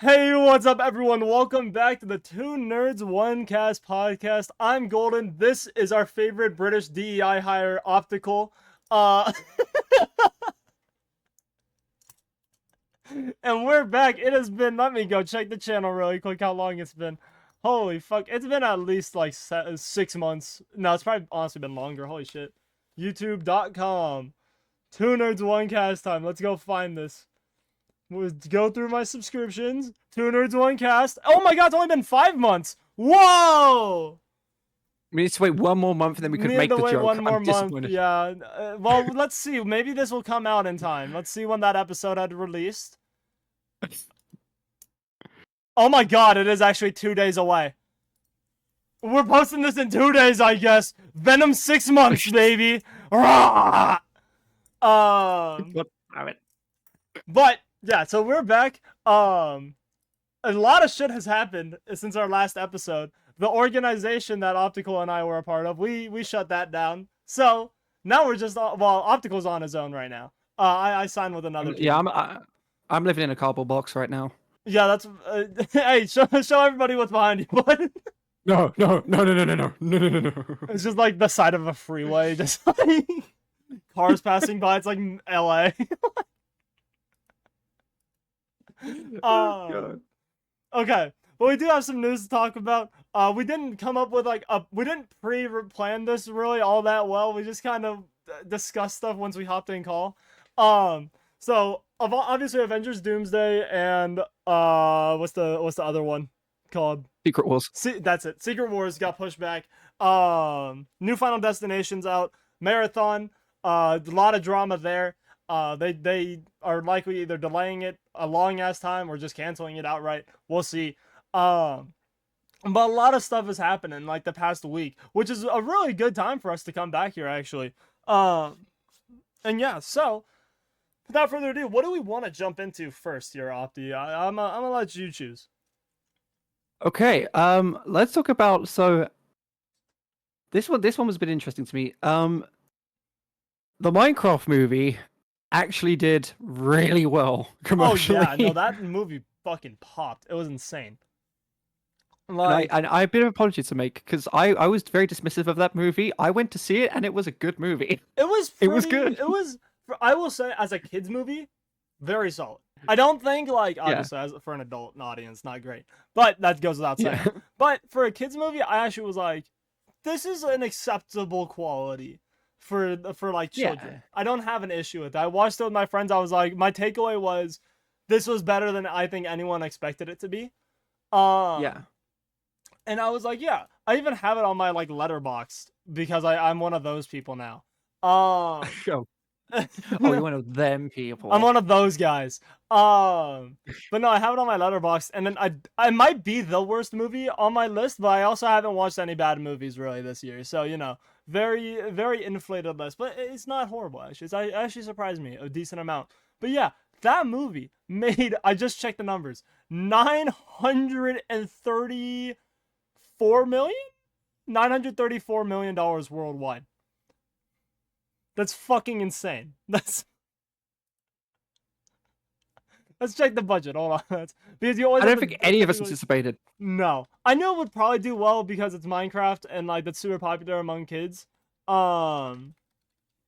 Hey, what's up, everyone? Welcome back to the Two Nerds One Cast podcast. I'm Golden. This is our favorite British DEI hire, Optical. Uh, and we're back. It has been. Let me go check the channel really quick. How long it's been? Holy fuck! It's been at least like 6 months. No, it's probably honestly been longer. Holy shit! YouTube.com. Two Nerds One Cast time. Let's go find this. Go through my subscriptions. Two Nerds One Cast. Oh my god, it's only been 5 months. Whoa! We need to wait one more month and then we could make the joke. One more I'm month. disappointed. Yeah. Well, let's see. Maybe this will come out in time. Let's see when that episode had released. Oh my god, it is actually 2 days away. We're posting this in 2 days, I guess. Venom 6 months, baby. But yeah, so we're back. A lot of shit has happened since our last episode. The organization that Optical and I were a part of, we shut that down. So now we're just Optical's on his own right now. I signed with another team. Yeah, I'm living in a cardboard box right now. Yeah, that's hey, show everybody what's behind you, bud. No. It's just like the side of a freeway, just like cars passing by. It's like LA. Okay, but we do have some news to talk about. We didn't come up with we didn't pre-plan this really all that well. We just kind of discussed stuff once we hopped in call. So obviously Avengers Doomsday and what's the other one called? Secret Wars. That's it. Secret Wars got pushed back. New Final Destination's out. Marathon. A lot of drama there. They are likely either delaying it a long ass time or just canceling it outright. We'll see. But a lot of stuff is happening like the past week, which is a really good time for us to come back here actually. And yeah, so without further ado, what do we want to jump into first here, Opti? I'm gonna let you choose. Okay, let's talk about this one was a bit interesting to me. The Minecraft movie actually did really well commercially. Oh yeah, no, that movie fucking popped. It was insane. And I have a bit of an apology to make because I was very dismissive of that movie. I went to see it and it was a good movie. It was good. It was, I will say, as a kids movie, very solid. I don't think obviously for an adult audience, not great, but that goes without saying. Yeah. But for a kids movie, I actually was like, this is an acceptable quality for children. Yeah. I don't have an issue with that. I watched it with my friends. I was like, my takeaway was, this was better than I think anyone expected it to be. Yeah. And I was like, yeah. I even have it on my Letterboxd because I'm one of those people now. Oh, you're one of them people. I'm one of those guys. But no, I have it on my Letterboxd, and then I might be the worst movie on my list, but I also haven't watched any bad movies really this year. So very very inflated list, but it's not horrible actually. It actually surprised me a decent amount. But yeah, that movie made, I just checked the numbers, $934 million worldwide. That's fucking insane. Let's check the budget. Hold on. Because you always. I don't think any of us anticipated. No, I knew it would probably do well because it's Minecraft and that's super popular among kids. I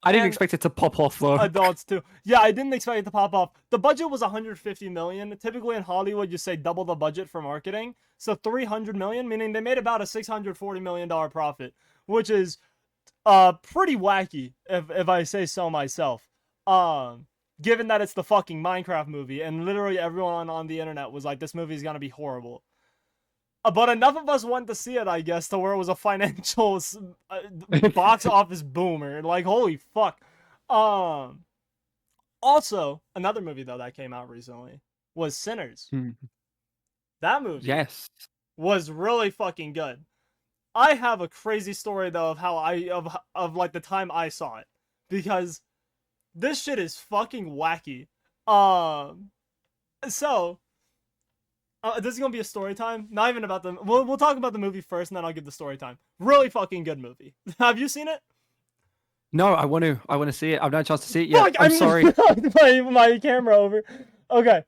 didn't expect it to pop off though. Adults too. Yeah, I didn't expect it to pop off. The budget was 150 million. Typically in Hollywood, you say double the budget for marketing. So 300 million, meaning they made about a $640 million profit, which is pretty wacky if I say so myself. Given that it's the fucking Minecraft movie and literally everyone on the internet was like, this movie is gonna be horrible. But enough of us went to see it, I guess, to where it was a financial box office boomer. Like, holy fuck. Also, another movie though that came out recently was Sinners. That movie, yes, was really fucking good. I have a crazy story though of how of the time I saw it, because this shit is fucking wacky. So this is gonna be a story time. Not even about the. We'll talk about the movie first, and then I'll give the story time. Really fucking good movie. Have you seen it? No, I want to see it. I've not had a chance to see it yet. Fuck, I'm sorry. my camera over. Okay,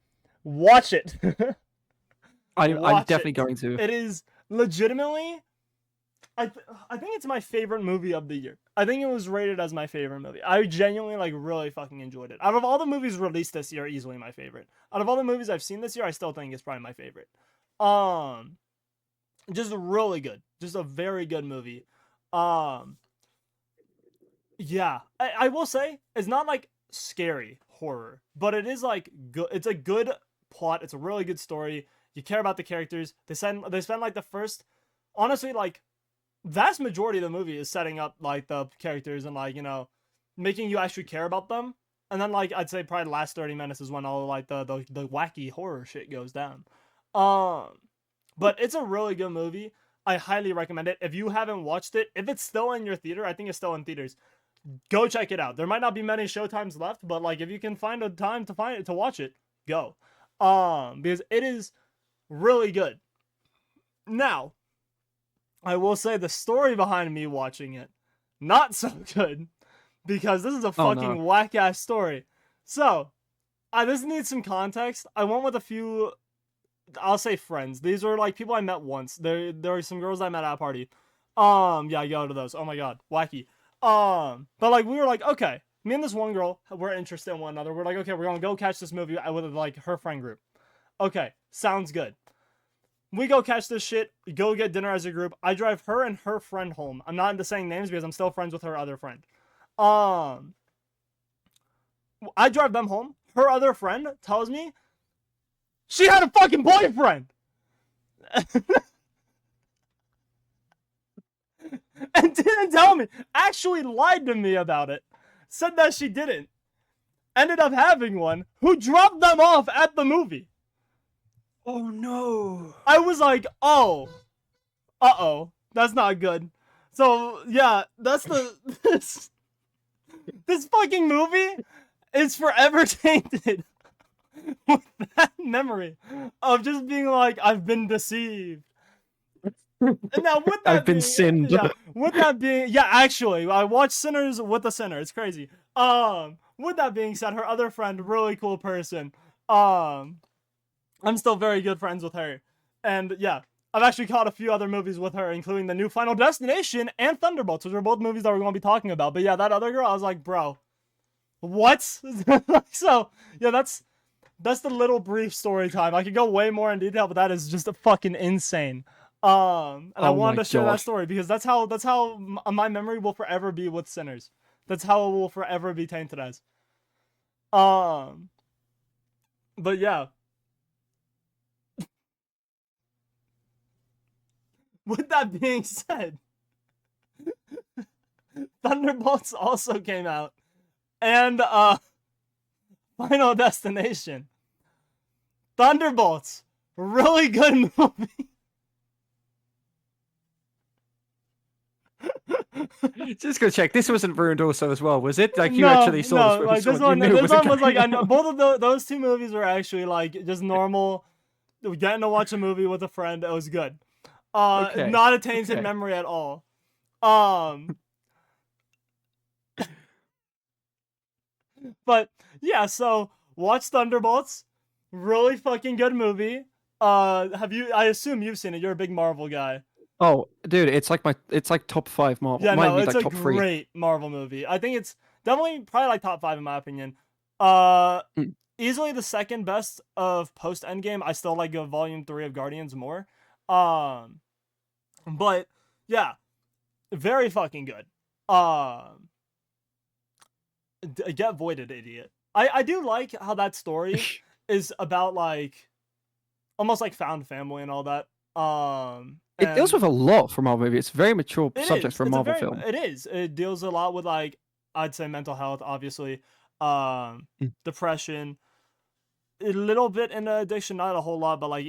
watch it. I'm Watch definitely it. going to. It is legitimately. I think it's my favorite movie of the year. I think it was rated as my favorite movie. I genuinely like really fucking enjoyed it. Out of all the movies released this year, easily my favorite. Out of all the movies I've seen this year, I still think it's probably my favorite. Um, just really good. Just a very good movie. Um, yeah, I will say it's not like scary horror, but it is like good. It's a good plot. It's a really good story. You care about the characters. They spend like the first, honestly, like vast majority of the movie is setting up like the characters and like making you actually care about them. And then like I'd say probably the last 30 minutes is when all like the wacky horror shit goes down. Um, but it's a really good movie. I highly recommend it. If you haven't watched it, if it's still in your theater, I think it's still in theaters. Go check it out. There might not be many showtimes left, but like if you can find a time to watch it, go. Because it is really good. Now, I will say the story behind me watching it, not so good, because this is a Oh fucking no. whack ass story. So, I just need some context. I went with a few, I'll say friends. These are like people I met once. There are some girls I met at a party. Yeah, I go to those. Oh my god, wacky. But like we were like, okay, me and this one girl, we're interested in one another. We're like, okay, we're gonna go catch this movie with like her friend group. Okay, sounds good. We go catch this shit, go get dinner as a group. I drive her and her friend home. I'm not into saying names because I'm still friends with her other friend. Um, I drive them home. Her other friend tells me she had a fucking boyfriend. And didn't tell me. Actually lied to me about it. Said that she didn't. Ended up having one who dropped them off at the movie. Oh no. I was like, oh, that's not good. So yeah, that's the this fucking movie is forever tainted with that memory of just being like, I've been deceived. And now with I've that been being, sinned. yeah, actually, I watched Sinners with a Sinner. It's crazy. With that being said, her other friend, really cool person. Um, I'm still very good friends with her, and yeah, I've actually caught a few other movies with her, including the new Final Destination and Thunderbolts, which are both movies that we're going to be talking about. But yeah, that other girl, I was like, bro, what? So yeah, that's the little brief story time. I could go way more in detail, but that is just a fucking insane. And I Oh wanted my to share that god. story because that's how my memory will forever be with Sinners. That's how it will forever be tainted as. Um, but yeah. With that being said, Thunderbolts also came out, and Final Destination. Thunderbolts, really good movie. Just gonna check. This wasn't ruined also as well, was it? Like you No, actually saw this no, movie, like saw this it, you one, knew it this wasn't one was like going on. both of those two movies were actually like just normal. Getting to watch a movie with a friend, it was good. Okay. Not a tainted Okay. memory at all. Um, but yeah, so watch Thunderbolts. Really fucking good movie. Have you? I assume you've seen it. You're a big Marvel guy. Oh, dude, it's like top 5 Marvel. Yeah, Might no, be it's like a top 3. great Marvel movie. I think it's definitely probably like top five in my opinion. Uh, Mm. Easily the second best of post Endgame. I still like Volume 3 of Guardians more. Um, but yeah, very fucking good. Um, get voided, idiot. I do like how that story is about like almost like found family and all that. It deals And with a lot from our movie. It's a very mature it subject is. for a It's a Marvel very. film. It is. It deals a lot with like I'd say mental health, obviously, Mm. depression, a little bit in addiction, not a whole lot, but like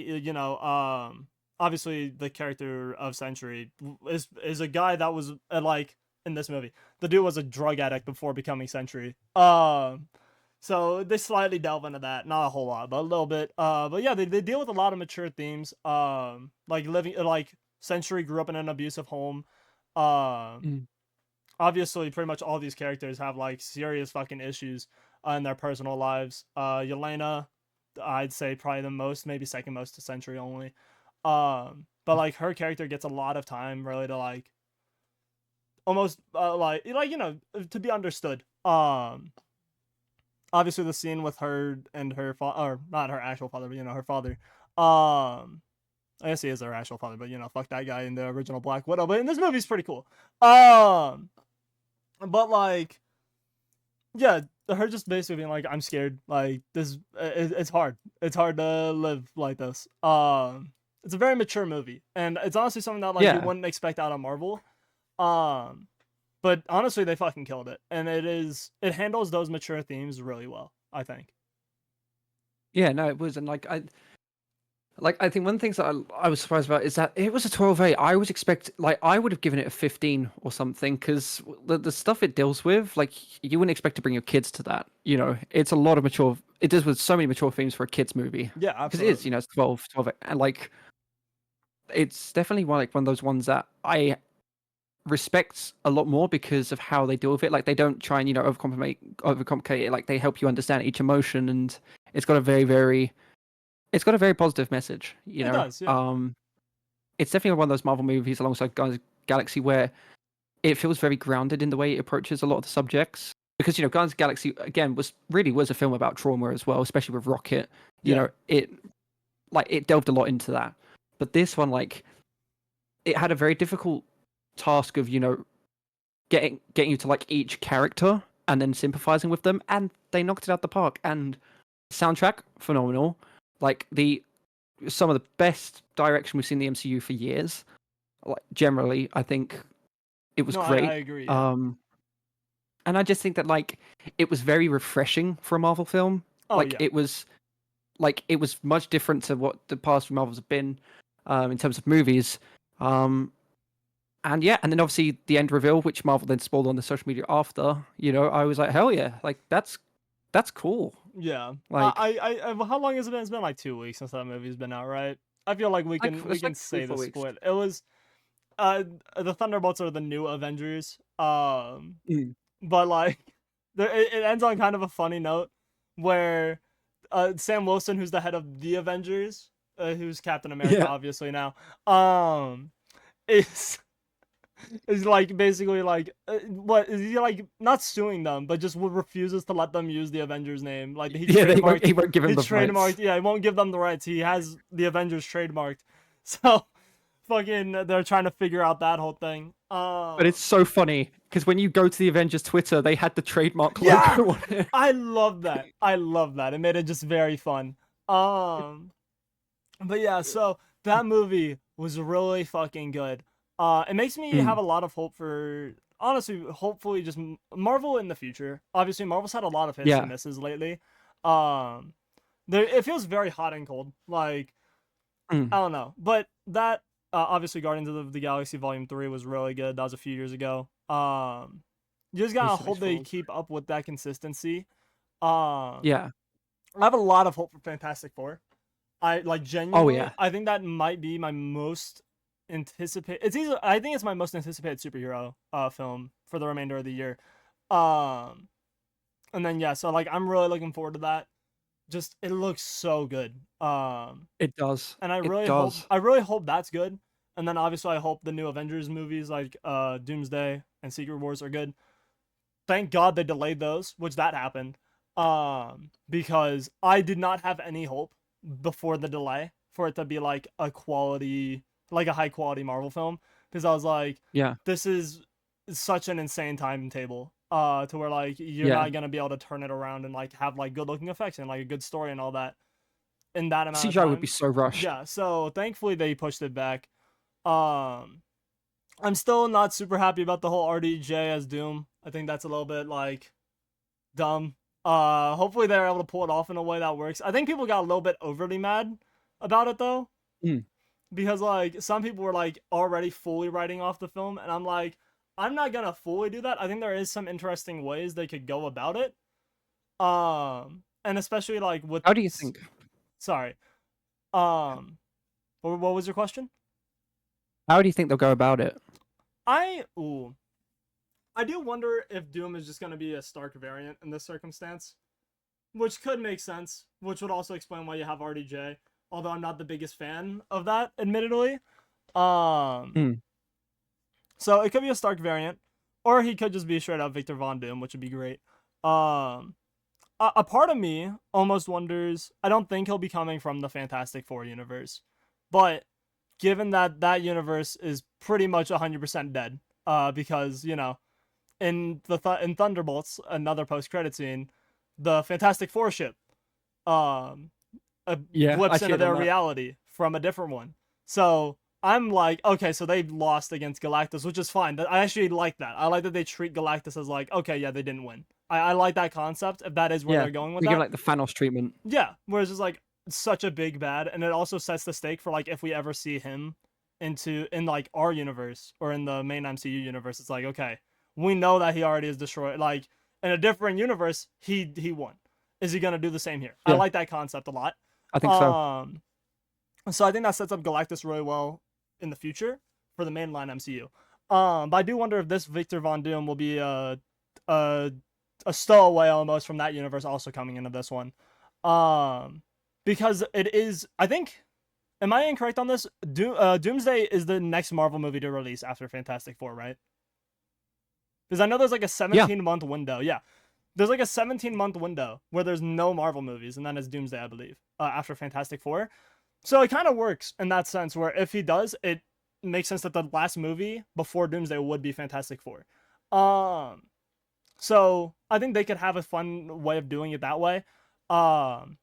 obviously the character of Century is a guy that was like in this movie. The dude was a drug addict before becoming Century. So they slightly delve into that, not a whole lot, but a little bit. But yeah, they deal with a lot of mature themes. Like living like Century grew up in an abusive home. Um, Mm. Obviously, pretty much all these characters have like serious fucking issues in their personal lives. Yelena, I'd say probably the most, maybe second most to Sentry only. But like her character gets a lot of time really to like almost like to be understood. Obviously the scene with her and her father, or not her actual father, but her father. I guess he is her actual father, but fuck that guy in the original Black Widow. But in this movie, he's pretty cool. But like, yeah, her just basically being like, I'm scared. Like this, it's hard. It's hard to live like this. It's a very mature movie, and it's honestly something that like you Yeah. wouldn't expect out of Marvel. But honestly, they fucking killed it, and it handles those mature themes really well, I think. Yeah, no, it was, and I think one of the things that I was surprised about is that it was a 12A. I was I would have given it a 15 or something, because the stuff it deals with, like, you wouldn't expect to bring your kids to that. It's a lot of mature. It deals with so many mature themes for a kids movie. Yeah, Because it is, absolutely. it's 12, and like, it's definitely one of those ones that I respect a lot more because of how they deal with it. Like, they don't try and overcomplicate it. Like, they help you understand each emotion, and it's got a very positive message. It does, yeah. It's definitely one of those Marvel movies alongside Guardians of the Galaxy where it feels very grounded in the way it approaches a lot of the subjects. Because Guardians of the Galaxy again was a film about trauma as well, especially with Rocket. Yeah. It delved a lot into that. But this one, like, it had a very difficult task of getting you to like each character and then sympathizing with them, and they knocked it out the park. And soundtrack phenomenal, like some of the best direction we've seen in the MCU for years. Like, generally, I think it was No, I great. agree. Yeah. And I just think that like it was very refreshing for a Marvel film. Oh yeah. It was much different to what the past Marvels have been, in terms of movies. And yeah, and then obviously the end reveal, which Marvel then spoiled on the social media after. I was like, hell yeah, like that's cool. Yeah. Like, How long has it been? It's been like 2 weeks since that movie's been out, right? I feel like we it's can like three, say four the weeks. split. It was the Thunderbolts are the new Avengers. Mm. But like it ends on kind of a funny note where Sam Wilson, who's the head of the Avengers, who's Captain America Yeah, obviously now, is is like basically like what is he like not suing them, but just refuses to let them use the Avengers name. Like yeah, he won't give him the rights. yeah, he won't give them the rights. He has the Avengers trademarked. So fucking they're trying to figure out that whole thing. But it's so funny because when you go to the Avengers Twitter, they had the trademark Yeah, logo on it. I love that. I love that. It made it just very fun. Um, but yeah, so that movie was really fucking good. It makes me have Mm. a lot of hope for honestly, hopefully, just Marvel in the future. Obviously, Marvel's had a lot of hits and Yeah, misses lately. Um, it feels very hot and cold. Like I mm. don't know, but that obviously Guardians of the Galaxy Volume 3 was really good. That was a few years ago. You just gotta Recently hope they falls. keep up with that consistency. Um, Yeah. I have a lot of hope for Fantastic Four. I like Oh genuinely. yeah. I think that might be my most anticipated. It's either I think it's my most anticipated superhero film for the remainder of the year. Um, and then yeah, so like I'm really looking forward to that. Just it looks so good. It does. And It does. I really hope that's good. And then obviously I hope the new Avengers movies like Doomsday and Secret Wars are good. Thank God they delayed those, which that happened. Because I did not have any hope before the delay for it to be like a high quality Marvel film. Because I was like, Yeah. this is such an insane timetable. To where like you're Yeah. not gonna be able to turn it around and like have like good looking effects and like a good story and all that in that amount of CGI would be time. so rushed. Yeah, so thankfully they pushed it back. Um, I'm still not super happy about the whole RDJ as Doom. I think that's a little bit like dumb. Hopefully they're able to pull it off in a way that works. I think people got a little bit overly mad about it though, Mm. because like some people were like already fully writing off the film, and I'm like, I'm not gonna fully do that. I think there is some interesting ways they could go about it. And especially like with How do you think? sorry, um, what was your question? How do you think they'll go about it? I ooh, I do wonder if Doom is just gonna be a Stark variant in this circumstance. which could make sense, which would also explain why you have RDJ. Although I'm not the biggest fan of that, admittedly. Um, Hmm. so it could be a Stark variant, or he could just be straight up Victor Von Doom, which would be great. Um, a part of me almost wonders. I don't think he'll be coming from the Fantastic Four universe, but given that that universe is pretty much 100% dead, because in Thunderbolts, another post credit scene, the Fantastic Four ship um Yeah, I blips see into it on their that. reality from a different one. So I'm like, okay, so they lost against Galactus, which is fine. I actually like that. I like that they treat Galactus as like, okay, yeah, they didn't win. I like that concept if that is where Yeah, they're going with they give that. like the Thanos treatment. Yeah, whereas it's like such a big bad, and it also sets the stake for like if we ever see him in like our universe or in the main MCU universe, it's like okay, we know that he already is destroyed. Like in a different universe, he won. Is he gonna do the same here? I Yeah, like that concept a lot. I think so. Um, so I think that sets up Galactus really well in the future for the mainline MCU. But I do wonder if this Victor Von Doom will be a a stowaway almost from that universe also coming into this one. Um, because it is, I think, am I incorrect on this? Doomsday is the next Marvel movie to release after Fantastic Four, right? Because I know there's like a Yeah, 17-month window. Yeah, there's like a 17-month window where there's no Marvel movies, and then it's Doomsday, I believe, after Fantastic Four. So it kind of works in that sense where if he does, it makes sense that the last movie before Doomsday would be Fantastic Four. Um, so I think they could have a fun way of doing it that way. Um,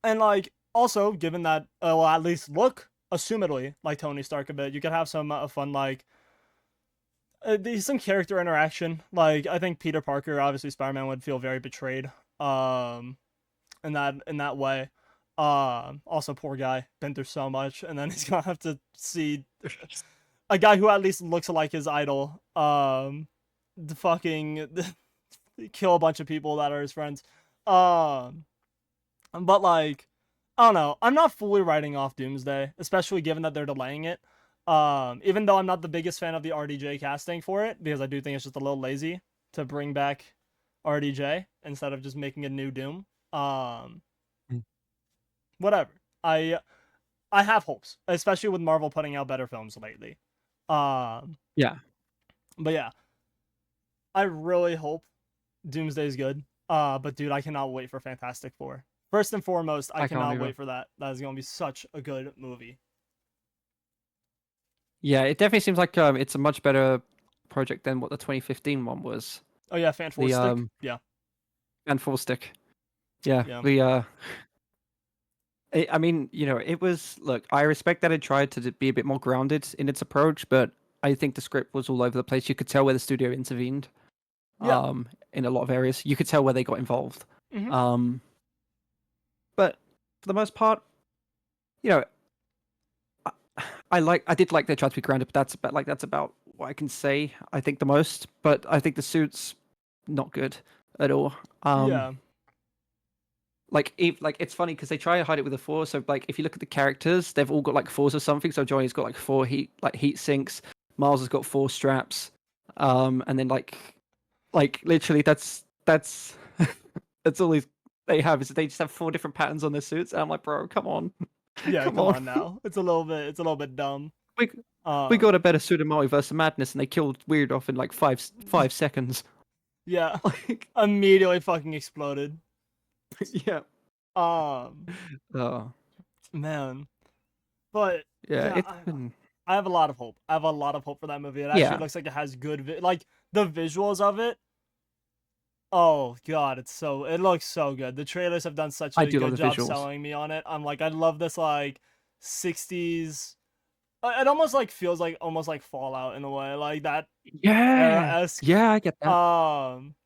and like also given that well at least look assumedly like Tony Stark a bit, you could have some fun like some character interaction. Like I think Peter Parker, obviously Spider-Man would feel very betrayed. Um, in that way. Also poor guy, been through so much, and then he's gonna have to see a guy who at least looks like his idol. The fucking kill a bunch of people that are his friends. Um, but like, I don't know. I'm not fully writing off Doomsday, especially given that they're delaying it. Even though I'm not the biggest fan of the RDJ casting for it, because I do think it's just a little lazy to bring back RDJ instead of just making a new Doom. Um, Mm. Whatever. I have hopes, especially with Marvel putting out better films lately. Um, yeah, but yeah, I really hope Doomsday's good. But dude, I cannot wait for Fantastic Four. First and foremost, I I can't cannot either. wait for that. That is gonna be such a good movie. Yeah, it definitely seems like it's a much better project than what the 2015 one was. Oh yeah, Fan Four The Stick. Yeah, and full stick. Yeah, yeah, I mean, it was. Look, I respect that it tried to be a bit more grounded in its approach, but I think the script was all over the place. You could tell where the studio intervened. yeah. In a lot of areas, you could tell where they got involved. Mm-hmm. Um, but for the most part, you know, I did like they tried to be grounded, but that's about what I can say. I think the most, but I think the suits not good at all. Yeah, Like it's funny because they try to hide it with a four. So like if you look at the characters, they've all got like fours or something. So Johnny's got like four heat sinks. Miles has got four straps. And then like literally that's that's all they have is they just have four different patterns on their suits. And I'm like, bro, come on, yeah. come Come on. on now. It's a little bit dumb. we we Um, got a better suit in Multiverse of Madness, and they killed Weird off in like 5 seconds. yeah. Like, Immediately fucking exploded. yeah. Um, Oh, man. But yeah. yeah, It's been I have a lot of hope. I have a lot of hope for that movie. It actually yeah. looks like it has good, like the visuals of it. Oh god, it looks so good. The trailers have done such I a do love good the job visuals. selling me on it. I'm like, I love this like 60s. It almost like feels like almost like Fallout in a way, like that era Yeah, esque. yeah. I get that.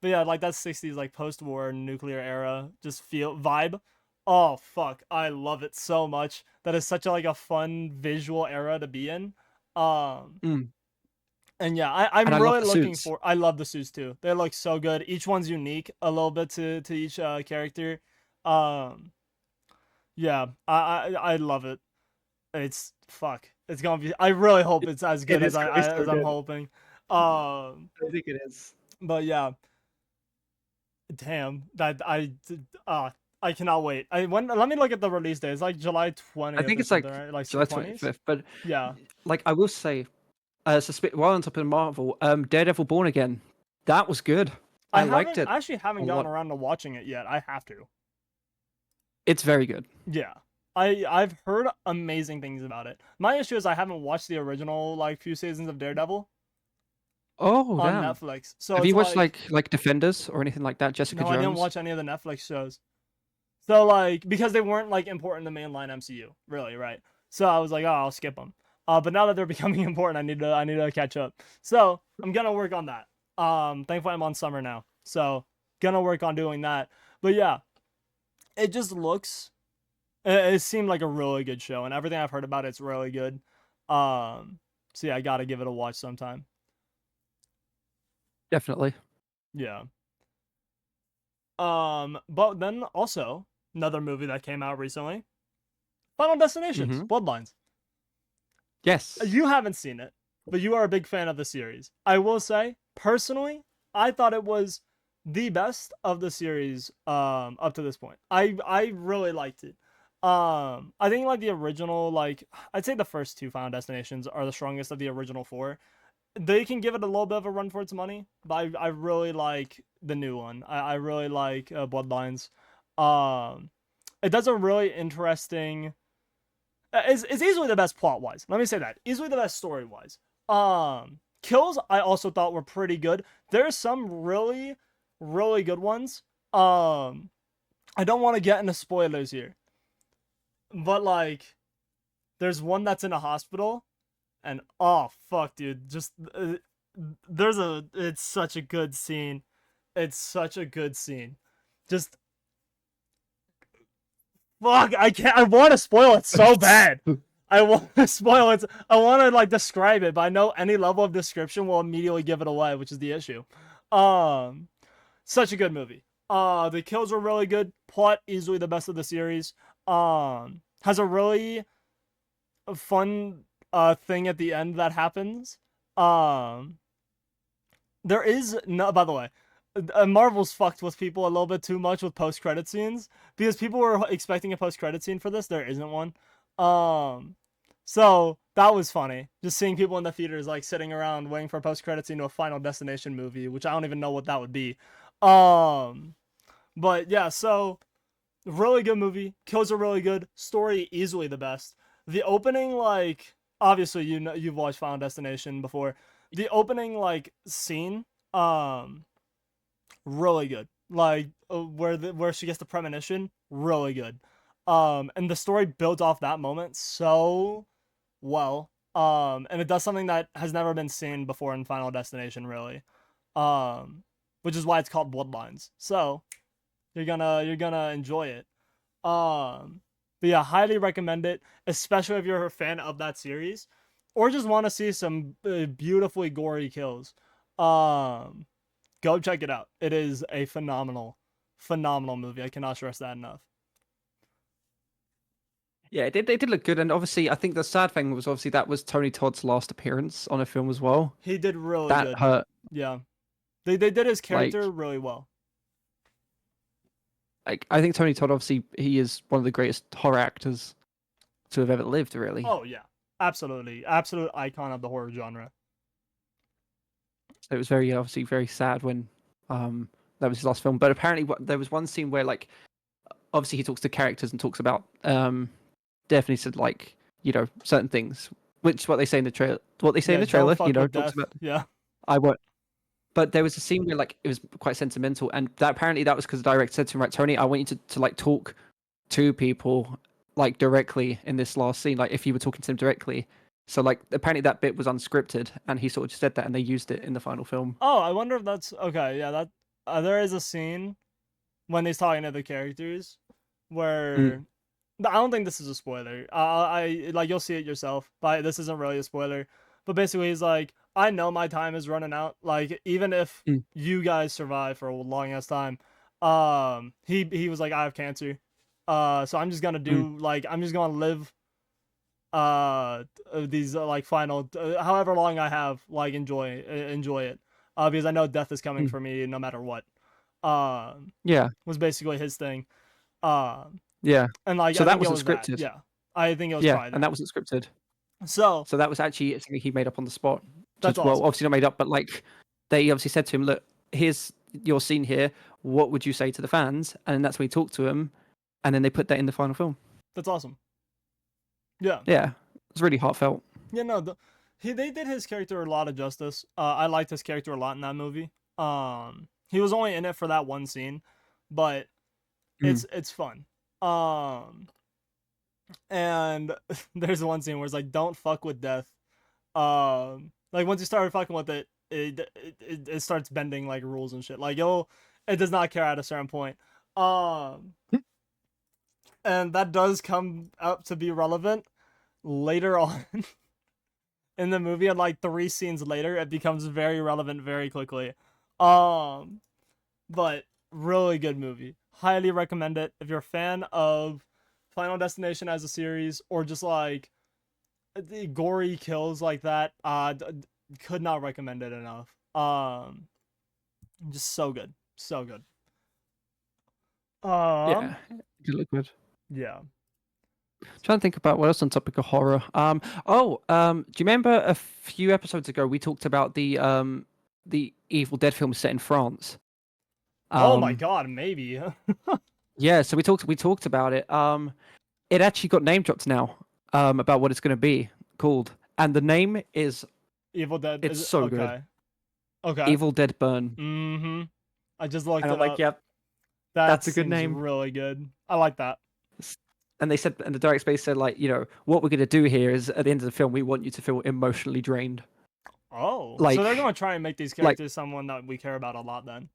But yeah, like that 60s like post-war nuclear era just feel vibe. Oh fuck, I love it so much. That is such a like a fun visual era to be in. Um, Mm. and yeah, And I I'm love really the looking suits. for. I love the suits too. They look so good. Each one's unique a little bit to each character. Um, yeah, I love it. It's fuck. It's gonna be. I really hope it's as good It as is. It's so as I'm good. hoping. Um, I think it is. but yeah, Damn, I cannot wait. Let me look at the release date. It's like July I 20th think or it's something, like right? Like July 20th. 25th. But Yeah. like I will say, while on top of Marvel, Daredevil Born Again, that was good. I liked it I actually a haven't gotten lot. around to watching it yet. I have to. It's very good. Yeah. I've heard amazing things about it. My issue is I haven't watched the original like few seasons of Daredevil Oh on damn! Netflix. So Have it's you watched like like Defenders or anything like that? Jessica no, I didn't Jones. watch any of the Netflix shows. So like because they weren't like important in the mainline MCU, really, right? So I was like, oh, I'll skip them. But now that they're becoming important, I need to catch up. So I'm gonna work on that. Thankfully I'm on summer now, so gonna work on doing that. But yeah, it just looks. It seemed like a really good show, and everything I've heard about it's really good. Um, so yeah, I gotta give it a watch sometime. Definitely. Yeah. But then also another movie that came out recently, Final Destinations, Mm-hmm. Bloodlines. Yes. You haven't seen it, but you are a big fan of the series. I will say, personally, I thought it was the best of the series up to this point. I really liked it. I think like the original, like I'd say the first two Final Destinations are the strongest of the original four. They can give it a little bit of a run for its money, but I really like the new one. I really like Bloodlines. Um, it does a really interesting is easily the best plot wise. Let me say that. Easily the best story wise. Kills I also thought were pretty good. There's some really, really good ones. I don't want to get into spoilers here, but like, there's one that's in a hospital, and oh fuck, dude, just it's such a good scene. It's such a good scene. Just fuck, I can't. I want to spoil it so bad. I want to spoil it. I want to like describe it, but I know any level of description will immediately give it away, which is the issue. Um, Such a good movie. The kills were really good. Plot easily the best of the series. Has a really fun thing at the end that happens. Um, there is no. By the way, Marvel's fucked with people a little bit too much with post credit scenes because people were expecting a post credit scene for this. There isn't one. Um, so that was funny. Just seeing people in the theaters like sitting around waiting for a post credit scene to a Final Destination movie, which I don't even know what that would be. Um, but yeah, so really good movie. Kills are really good. Story easily the best. The opening, like obviously you know you've watched Final Destination before. The opening like scene, um, really good. Like where she gets the premonition, really good. And the story built off that moment so well. And it does something that has never been seen before in Final Destination, really. Um, which is why it's called Bloodlines. So you're gonna enjoy it. Um, but yeah, highly recommend it, especially if you're a fan of that series, or just want to see some beautifully gory kills. Um, Go check it out. It is a phenomenal, phenomenal movie. I cannot stress that enough. Yeah, they did look good, and obviously, I think the sad thing was obviously that was Tony Todd's last appearance on a film as well. He did really That good. hurt. Yeah, they did his character Like, really well. I think Tony Todd obviously he is one of the greatest horror actors to have ever lived. Really, Oh yeah, absolutely, absolute icon of the horror genre. so it was very obviously very sad when that was his last film. But apparently, there was one scene where like obviously he talks to characters and talks about definitely said like certain things, which what they say in the trailer. What they say in Yeah, the don't trailer, fuck with talks death. about. Yeah. I won't. But there was a scene where like it was quite sentimental, and that apparently that was because the director said to him, "Right, Tony, I want you to like talk to people like directly in this last scene, like if you were talking to them directly." So like apparently that bit was unscripted, and he sort of just said that, and they used it in the final film. Oh, I wonder if that's okay. Yeah, that there is a scene when he's talking to the characters Mm. where I don't think this is a spoiler. I like you'll see it yourself, but this isn't really a spoiler. But basically, he's like, I know my time is running out. Like, even if Mm. you guys survive for a long ass time, he was like, I have cancer. So I'm just gonna Mm. do like I'm just gonna live these like final however long I have like enjoy it because I know death is coming Mm. for me no matter what. Yeah. was basically his thing. Um, Yeah. and like So I that think it wasn't was that. scripted. Yeah, I think it was Yeah, probably and that. that wasn't scripted. So So that was actually something he made up on the spot. that's Just well, awesome. obviously not made up, but like they obviously said to him, "Look, here's your scene here. What would you say to the fans?" And that's when he talked to him, and then they put that in the final film. That's awesome. Yeah, Yeah, it's really heartfelt. yeah. No, they did his character a lot of justice. I liked his character a lot in that movie. He was only in it for that one scene, but Mm. it's fun. And there's one scene where it's like, "Don't fuck with death." Like once you started fucking with it, it starts bending like rules and shit. Like it does not care at a certain point. Um, and that does come up to be relevant later on in the movie. And like 3 scenes later, it becomes very relevant very quickly. Um, but really good movie. Highly recommend it if you're a fan of Final Destination as a series or just like the gory kills like that. Could not recommend it enough. Just so good, so good. Yeah, it looked good. Yeah. Trying to think about what else on topic of horror. Do you remember a few episodes ago we talked about the Evil Dead film set in France? Oh my god, maybe. Yeah, so we talked about it. It actually got name dropped now. About what it's going to be called, and the name is Evil Dead. it's Is so good. okay. Okay. Evil Dead Burn, Mm-hmm. I just looked and I'm it like, up. yep, That that's a good seems name. really good. I like that. And they said, and the direct space said, like, what we're going to do here is at the end of the film, we want you to feel emotionally drained. Oh, so they're Like, gonna try and make these like, characters someone that we care about a lot then.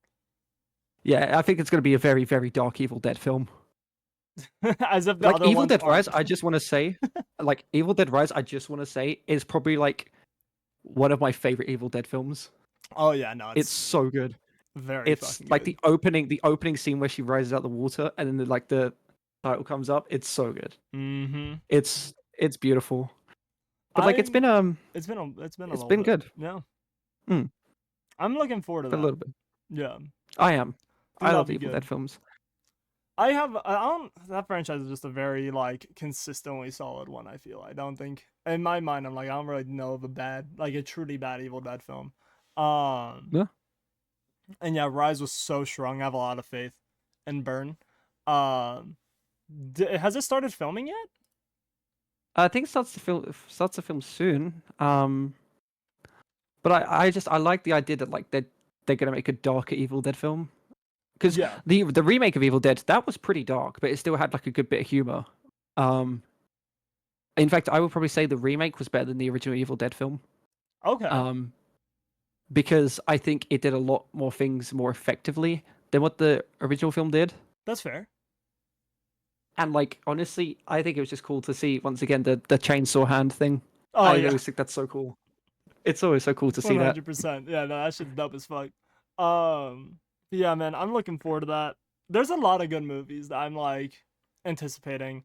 yeah, I think it's going to be a very, very dark Evil Dead film. As if the Like other Evil ones Dead Rise, aren't. I just want to say, like Evil Dead Rise, I just want to say is probably like one of my favorite Evil Dead films. Oh yeah, no, It's it's so good. very It's fucking like good. the opening scene where she rises out the water and then the title comes up. It's so good. Mm-hmm. It's beautiful. But like I'm it's been a it's little been bit. good. Yeah. Mm, I'm looking forward to a that. little bit. Yeah. I am. Think I that'll love be Evil Dead good. films. I don't that franchise is just a very like consistently solid one, I feel. I don't think in my mind I'm like I don't really know of a bad like a truly bad Evil Dead film. Um Yeah. and yeah, Rise was so strong. I have a lot of faith in Burn. Um has it started filming yet? I think it starts to film soon. But I like the idea that like they're gonna make a darker Evil Dead film. Because Yeah. the remake of Evil Dead, that was pretty dark, but it still had like a good bit of humor. Um in fact, I would probably say the remake was better than the original Evil Dead film. Okay. Um because I think it did a lot more things more effectively than what the original film did. That's fair. And like honestly, I think it was just cool to see once again the chainsaw hand thing. Oh I yeah. always think that's so cool. It's always so cool to see that. 100%. Yeah, no, that shit's dope as fuck. Yeah, man, I'm looking forward to that. There's a lot of good movies that I'm like anticipating.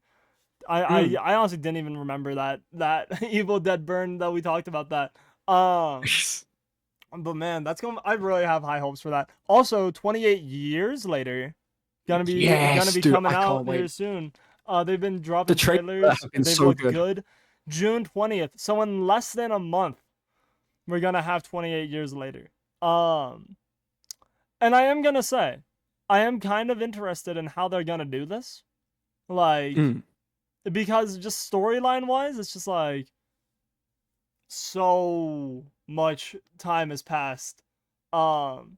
I I, Mm. I honestly didn't even remember that Evil Dead Burn that we talked about that. But man, that's going. I really have high hopes for that. Also, 28 years later, gonna Yes, be dude, coming I out can't here wait. soon. They've been The dropping trailers trailers. have been They've so looked good. good. June 20th. So in less than a month, we're gonna have 28 years later. Um, and I am gonna say, I am kind of interested in how they're gonna do this. Like, Mm. because just storyline wise, it's just like so much time has passed. Um,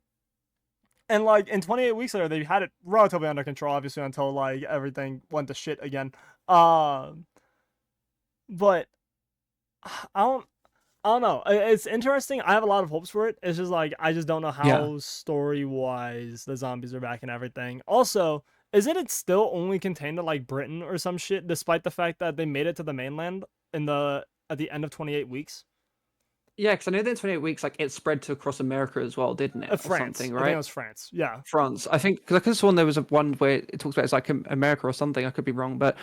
and like in 28 weeks later, they had it relatively under control, obviously, until like everything went to shit again. Um, but I don't, I don't know. It's interesting. I have a lot of hopes for it. It's just like I just don't know Yeah. how story wise the zombies are back and everything. Also, isn't it still only contained to like Britain or some shit, despite the fact that they made it to the mainland in the at the end of 28 weeks? Yeah, because I know that in 28 weeks, like it spread to across America as well, didn't it, or France. something, I think it right? was France. Yeah. France. I think because I could have sworn there was a one where it talks about it's like America or something. I could be wrong, but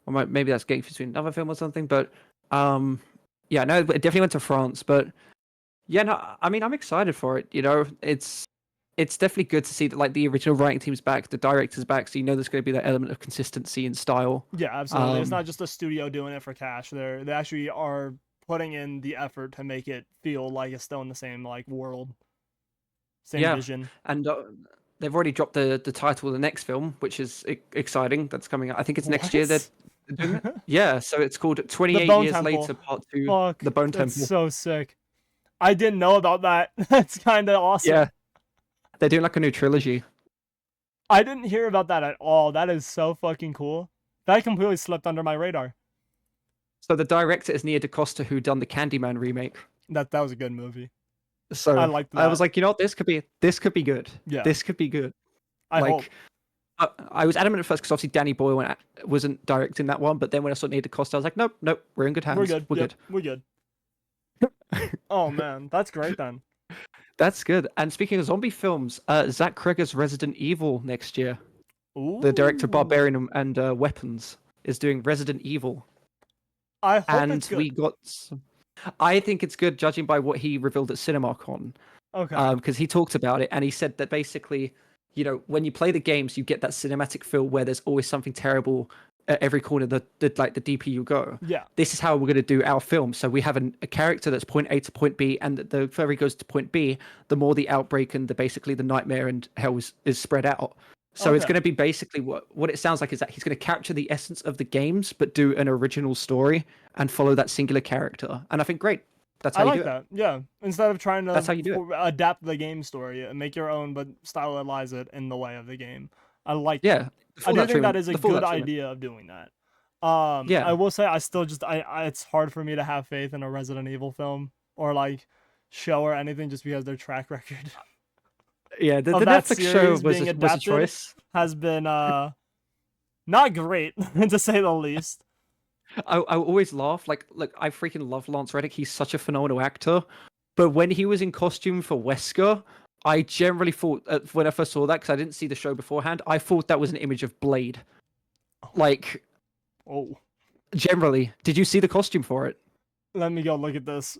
maybe that's getting between another film or something. But yeah, no, it definitely went to France. But yeah, no, I mean, I'm excited for it. It's it's definitely good to see that like the original writing team's back, the director's back, so you know there's going to be that element of consistency and style. Yeah, absolutely. It's not just a studio doing it for cash. They actually are putting in the effort to make it feel like it's still in the same like world, same Yeah, vision. and they've already dropped the title of the next film, which is exciting. That's coming out. I think it's next year they're What? doing it. Yeah, so it's called The 28 Bone Years Temple. Later, Part Two, Fuck, The Bone that's Temple. so sick. I didn't know about that. That's kind of awesome. Yeah, they're doing like a new trilogy. I didn't hear about that at all. That is so fucking cool. That completely slipped under my radar. So the director is Nia DaCosta, who done the Candyman remake. That was a good movie. So I liked I was that. like, you know what, this could be good. Yeah, This could be good. I hope. Like, I was adamant at first because obviously Danny Boyle wasn't directing that one, but then when I saw Nia DaCosta, I was like, nope, nope, we're in good hands. We're good. We're Yep, good. we're good. Oh man, that's great then. That's good. And speaking of zombie films, Zach Cregger's Resident Evil next year. Ooh. The director of Barbarian and Weapons is doing Resident Evil. I hope And it's good. we got I think it's good judging by what he revealed at CinemaCon. Okay. Because he talked about it and he said that basically, you know, when you play the games, you get that cinematic feel where there's always something terrible at every corner like the deeper you go. Yeah. This is how we're going to do our film. So we have a character that's point A to point B, and the further he goes to point B, the more the outbreak and basically the nightmare and hell is spread out. So it's Okay. going to be basically what it sounds like is that he's going to capture the essence of the games, but do an original story and follow that singular character. And I think, great. That's how I you like do that. Yeah. Instead of trying to That's how you do adapt the game story and make your own, but stylize it in the way of the game. I like it. Yeah. that. I do think that is a the full good treatment. idea of doing that. Yeah. I will say I still just it's hard for me to have faith in a Resident Evil film or like show or anything just because their track record Yeah, the of that Netflix show series was being a adapted choice. has been not great to say the least. I always laugh. Like, look, I freaking love Lance Reddick. He's such a phenomenal actor. But when he was in costume for Wesker, I generally thought, when I first saw that, because I didn't see the show beforehand, I thought that was an image of Blade. Like, Oh, generally. Did you see the costume for it? let me go look at this.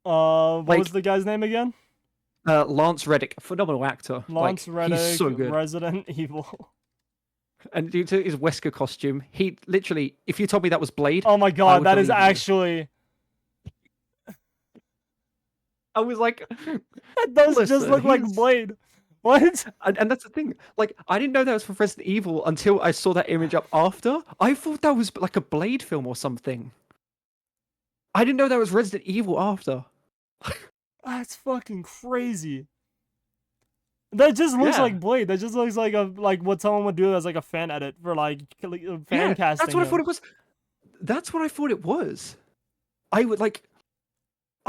What Like- was the guy's name again? Lance Reddick, phenomenal actor. Lance like, Reddick, he's so good. Resident Evil. And due to his Wesker costume, he literally, if you told me that was Blade, Oh my god, would that is believe you. actually I was like, that does just Listen, look like he's- Blade. What? and that's the thing. Like, I didn't know that was for Resident Evil until I saw that image up after. I thought that was like a Blade film or something. I didn't know that was Resident Evil after. That's fucking crazy. That just looks Yeah. like Blade. That just looks like what someone would do as like a fan edit for like fan Yeah, casting. that's what I him. thought it was. That's what I thought it was. I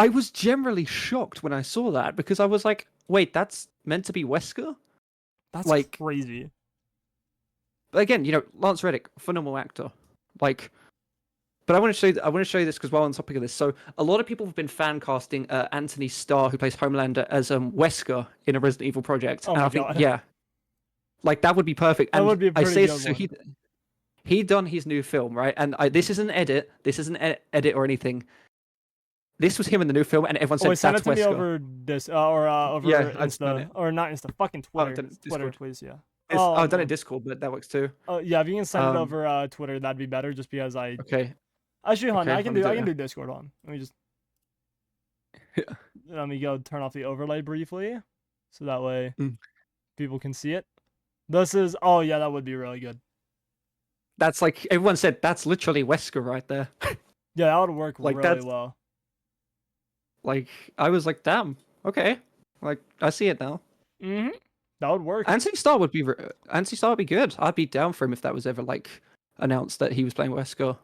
was generally shocked when I saw that because I was like, wait, that's meant to be Wesker? That's like- crazy. But again, you know, Lance Reddick, phenomenal actor. Like, but I want to show you this because while on the topic of this, so a lot of people have been fan casting Anthony Starr, who plays Homelander, as Wesker in a Resident Evil project. Oh and my I think, God. yeah, like that would be perfect. That And would be a I pretty say good this, so one. he done his new film, right? And this is an edit. This isn't edit or anything. This was him in the new film, and everyone said Oh, wait, send that's it to me Wesker. over this over Yeah, I've done Insta it. or not Insta, fucking Twitter. done it Twitter, Discord. please, yeah. I've done man. it Discord, but that works too. Yeah, if you can send it Um, over Twitter, that'd be better. Just because I Okay. actually, hon, okay, I can let me do do it. Discord on. Let me just Yeah. let me go turn off the overlay briefly, so that way Mm. people can see it. This is yeah, that would be really good. That's like everyone said. That's literally Wesker right there. Yeah, that would work Like, really that's- well. Like I was like, damn. Okay. Like I see it now. Mm-hmm. That would work. Anthony Starr would be good. I'd be down for him if that was ever like announced that he was playing Wesker.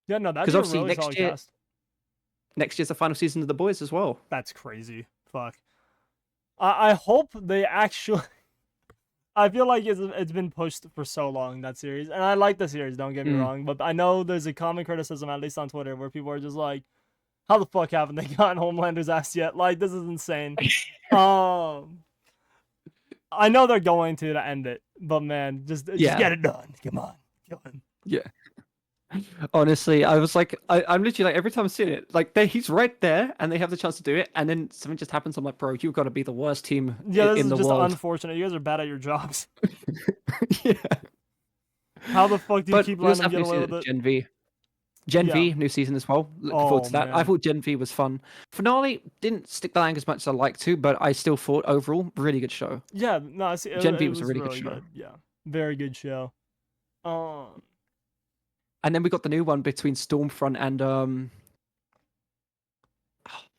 Yeah, no, that'd 'Cause be a obviously really next solid year- cast. Next year's the final season of The Boys as well. That's crazy. Fuck. I hope they actually. I feel like it's been pushed for so long, that series, and I like the series. Don't get me Mm. wrong, but I know there's a common criticism, at least on Twitter, where people are just like, "How the fuck haven't they gotten Homelander's ass yet? Like, this is insane." I know they're going to end it, but man, just Yeah. get it done. Come on, Yeah. Honestly, I was like, I'm literally like every time I see it, like he's right there, and they have the chance to do it, and then something just happens. I'm like, bro, you've got to be the worst team Yeah, this in is the just world. unfortunate. You guys are bad at your jobs. Yeah, How the fuck do you but keep we letting also them have get new away season, with it? Gen V. Gen Yeah. V, new season as well. Looking forward Oh to that. I man. thought Gen V was fun. Finale didn't stick the landing as much as I like to, but I still thought overall really good show. Yeah, no, see, Gen V it was a was really good really show. good. Yeah, very good show. Um, And then we got the new one between Stormfront and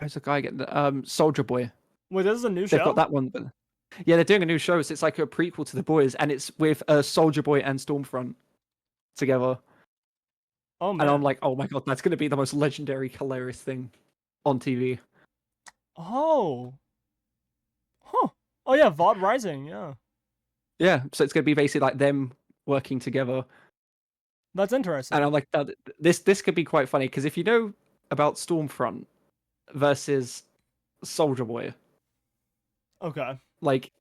who's the guy getting Soldier Boy. wait, this is a new They've got show? that one. But yeah, they're doing a new show, so it's like a prequel to the boys, and it's with Soldier Boy and Stormfront together. Oh And I'm man. like, oh my god, that's gonna be the most legendary, hilarious thing on TV. Oh. Huh. Oh yeah, VOD Rising. Yeah, Yeah, so it's gonna be basically like them working together. that's And interesting. I'm like, this could be quite funny because if you know about Stormfront versus Soldier Boy, Okay. like